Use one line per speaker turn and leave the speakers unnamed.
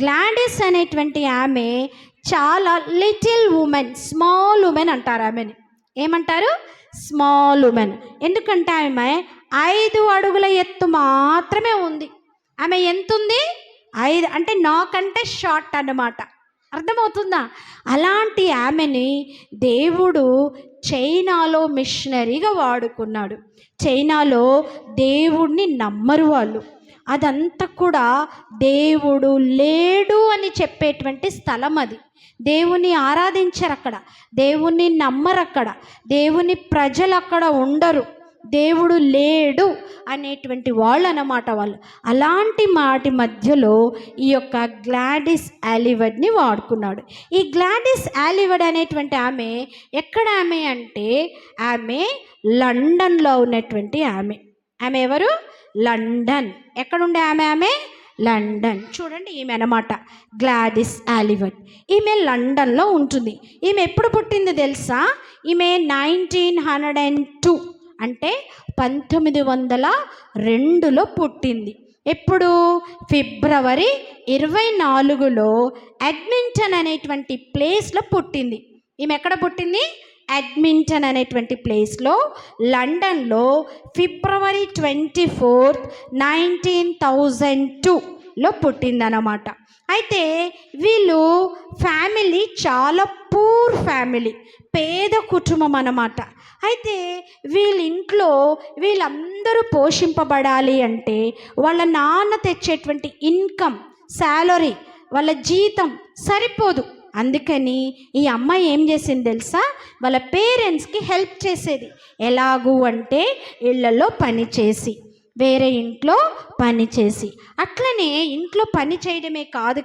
Gladys అనేటువంటి ఆమె చాలా లిటిల్ ఉమెన్, స్మాల్ ఉమెన్ అంటారు ఆమెని. ఏమంటారు? Small women. ఎందుకంటే ఆమె 5 అడుగుల ఎత్తు మాత్రమే ఉంది. ఆమె ఎంత ఉంది? 5, అంటే నాకంటే షార్ట్ అన్నమాట. అర్థమవుతుందా? అలాంటి ఆమెని దేవుడు చైనాలో మిషనరీగా వాడుకున్నాడు. చైనాలో దేవుడిని నమ్మరు వాళ్ళు. అదంతా కూడా దేవుడు లేడు అని చెప్పేటువంటి స్థలం అది. దేవుని ఆరాధించరు అక్కడ, దేవుణ్ణి నమ్మరు అక్కడ, దేవుని ప్రజలు అక్కడ ఉండరు, దేవుడు లేడు అనేటువంటి వాళ్ళు అన్నమాట వాళ్ళు. అలాంటి మాటి మధ్యలో ఈ యొక్క గ్లాడిస్ ఆలివర్డ్ని వాడుకున్నాడు. ఈ గ్లాడిస్ ఆలివర్డ్ అనేటువంటి ఆమె ఎక్కడ ఆమె అంటే ఆమె లండన్లో ఉన్నటువంటి ఆమె. ఆమె ఎవరు? లండన్. ఎక్కడుండే ఆమె? లండన్. చూడండి, ఈమె అన్నమాట గ్లాడిస్ ఆలివర్డ్. ఈమె లండన్లో ఉంటుంది. ఈమె ఎప్పుడు పుట్టింది తెలుసా? ఈమె 1902, అంటే 1902లో పుట్టింది. ఎప్పుడు? ఫిబ్రవరి 24లో ఎడ్మింటన్ అనేటువంటి ప్లేస్లో పుట్టింది. ఈమె ఎక్కడ పుట్టింది? ఎడ్మింటన్ అనేటువంటి ప్లేస్లో, లండన్లో ఫిబ్రవరి 24, 1902లో పుట్టిందన్నమాట. అయితే వీళ్ళు ఫ్యామిలీ చాలా పూర్ ఫ్యామిలీ, పేద కుటుంబం అన్నమాట. అయితే వీళ్ళింట్లో వీళ్ళందరూ పోషింపబడాలి అంటే వాళ్ళ నాన్న తెచ్చేటువంటి ఇన్కమ్, శాలరీ, వాళ్ళ జీతం సరిపోదు. అందుకని ఈ అమ్మాయి ఏం చేసింది తెలుసా? వాళ్ళ పేరెంట్స్కి హెల్ప్ చేసేది. ఎలాగూ అంటే ఇళ్లలో పని చేసి, వేరే ఇంట్లో పని చేసి, అట్లనే ఇంట్లో పని చేయడమే కాదు